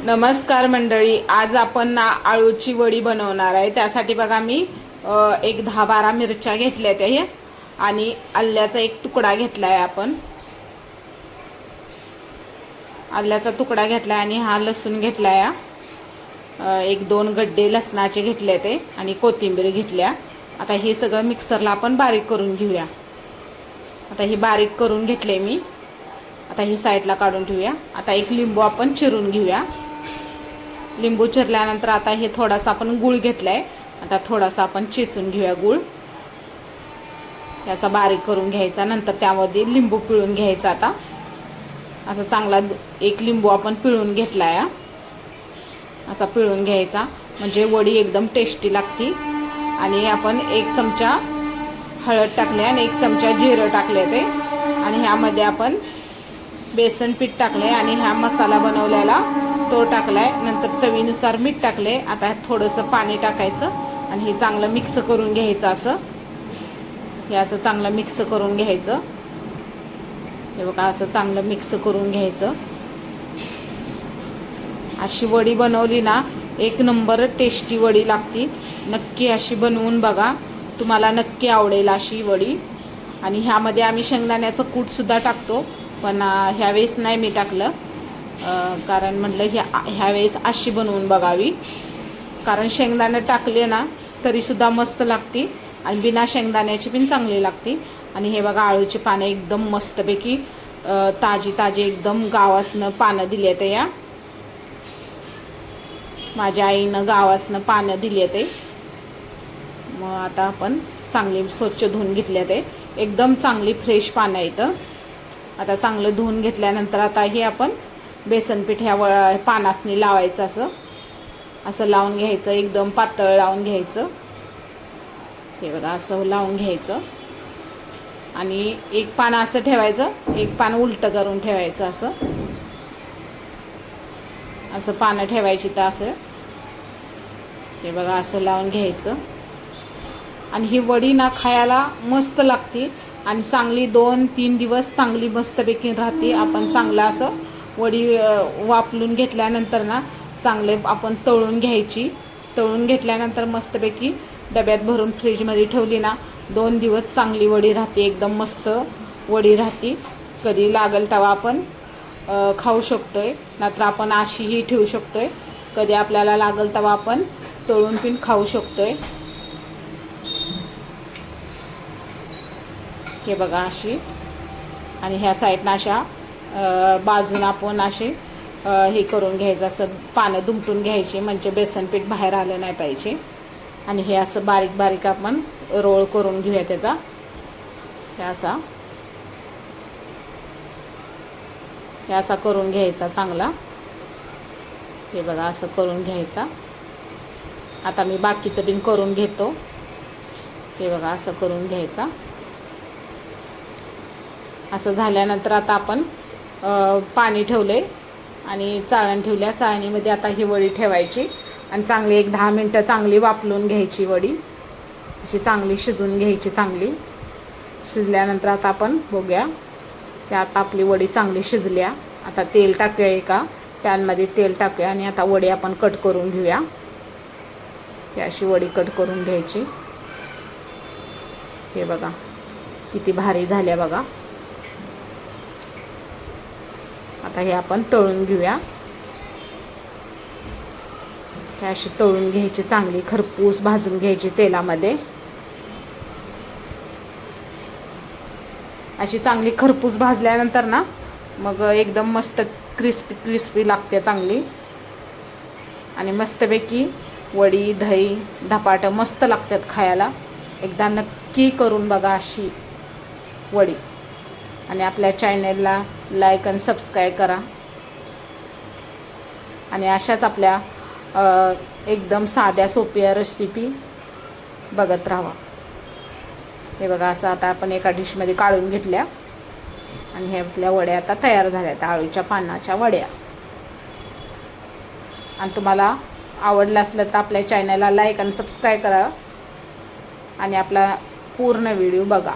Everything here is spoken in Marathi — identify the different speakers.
Speaker 1: नमस्कार मंडळी, आज आपण ना आळूची वडी बनवणार आहे। त्यासाठी बघा मी एक 10-12 मिरच्या घेतल्या त्या आणि आल्याचा एक तुकडा घेतलाय। आपण आल्याचा तुकडा घेतलाय आणि हा लसूण घेतलाय। एक 2 गड्डे लसणाचे घेतले ते आणि कोथिंबीर घेतल्या। आता हे सगळं मिक्सरला आपण बारीक करून घेऊया। आता हे बारीक करून घेतले मी। आता ही साईडला काढून ठेवूया। आता एक लिंबू आपण चिरून घेऊया। लिंबू चिरल्यानंतर आता हे थोडासा आपण गूळ घेतलाय। आता थोडासा आपण चेचून घेऊया गूळ। याचा बारीक करून घ्यायचा, नंतर त्यामध्ये लिंबू पिळून घ्यायचा। आता असं चांगला एक लिंबू आपण पिळून घेतलाय। असा पिळून घ्यायचा म्हणजे वडी एकदम टेस्टी लागती। आणि आपण 1 चमचा हळद टाकले आणि 1 चमचा जिरं टाकले ते, आणि ह्यामध्ये आपण बेसन पीठ टाकले आणि हा मसाला बनवलेला तो टाकलाय। नंतर चवीनुसार मीठ टाकले। आता थोडंसं पाणी टाकायचं आणि हे चांगलं मिक्स करून घ्यायचं। असं चांगलं मिक्स करून घ्यायचं। हे बघा, असं चांगलं मिक्स करून घ्यायचं। अशी वडी बनवली ना एक नंबर टेस्टी वडी लागती। नक्की अशी बनवून बघा, तुम्हाला नक्की आवडेल अशी वडी। आणि ह्यामध्ये आम्ही शेंगदाण्याचं कूट सुद्धा टाकतो, पण ह्यावेळेस नाही मी टाकलं, कारण म्हटलं ह्यावेळेस अशी बनवून बघावी। कारण शेंगदाणे टाकले ना तरीसुद्धा मस्त लागती आणि बिना शेंगदाण्याची पण चांगली लागती। आणि हे बघा, आळूची पानं एकदम मस्तपैकी ताजी एकदम गावासनं पानं दिली आहेत। या माझ्या आईनं गावासनं पानं दिली आहेत। मग आता आपण चांगली स्वच्छ धुवून घेतले ते, एकदम चांगली फ्रेश पानं आहेत। आता चांगलं धुवून घेतल्यानंतर आता हे आपण बेसनपीठ ह्या पानासनी लावायचं। असं लावून घ्यायचं, एकदम पातळ लावून घ्यायचं। हे बघा, असं लावून घ्यायचं आणि एक पान असं ठेवायचं, एक पान उलटं करून ठेवायचं। असं पानं ठेवायची तर असं, हे बघा, असं लावून घ्यायचं। आणि ही वडी ना खायला मस्त लागते आणि चांगली 2-3 दिवस चांगली मस्तपैकी राहते। आपण चांगलं असं वडी वापरून घेतल्यानंतर ना चांगले आपण तळून घ्यायची। तळून घेतल्यानंतर मस्तपैकी डब्यात भरून फ्रीजमध्ये ठेवली ना 2 दिवस चांगली वडी राहते, एकदम मस्त वडी राहते। कधी लागेल तेव्हा आपण खाऊ शकतोय, नाहीतर आपण अशीही ठेवू शकतोय। कधी आपल्याला लागेल तेव्हा आपण तळून पण खाऊ शकतोय। हे बघा अशी, आणि ह्या साईडनं अशा बाजून आपण असे हे करून घ्यायचं, असं पानं दुमटून घ्यायची म्हणजे बेसनपीठ बाहेर आलं नाही पाहिजे। आणि हे असं बारीक बारीक आपण रोळ करून घेऊया त्याचा। हे असा करून घ्यायचा चांगला। हे बघा, असं करून घ्यायचा। आता मी बाकीचं पण करून घेतो। हे बघा, असं करून घ्यायचा। असं झाल्यानंतर आता आपण पाणी ठेवले आणि चाळण ठेवल्या। चाळणीमध्ये आता ही वडी ठेवायची आणि चांगली एक 10 मिनटं चांगली वाफलून घ्यायची। वडी अशी चांगली शिजून घ्यायची। चांगली शिजल्यानंतर आता आपण बघूया की आता आपली वडी चांगली शिजल्या। आता तेल टाकूया, एका पॅनमध्ये तेल टाकूया आणि आता वडी आपण कट करून घेऊया। ही अशी वडी कट करून घ्यायची। हे बघा किती भारी झाल्या बघा। आता हे आपण तळून घेऊया। हे अशी तळून घ्यायची, चांगली खरपूस भाजून घ्यायची तेलामध्ये। अशी चांगली खरपूस भाजल्यानंतर ना मग एकदम मस्त क्रिस्पी लागते चांगली। आणि मस्तपैकी वडी दही धपाटं मस्त लागतात खायला। एकदा नक्की करून बघा अशी वडी, आणि आपल्या चॅनलला लाईक आणि सबस्क्राईब करा। आणि अशाच आपल्या एकदम साध्या सोप्या रेसिपी बघत राहा। हे बघा, असं आता आपण एका डिशमध्ये काढून घेतल्या आणि हे आपल्या वड्या आता तयार झाल्या, आळूच्या पानाच्या वड्या। आणि तुम्हाला आवडलं असलं तर आपल्या चॅनलला लाईक आणि सबस्क्राईब करा आणि आपला पूर्ण व्हिडिओ बघा।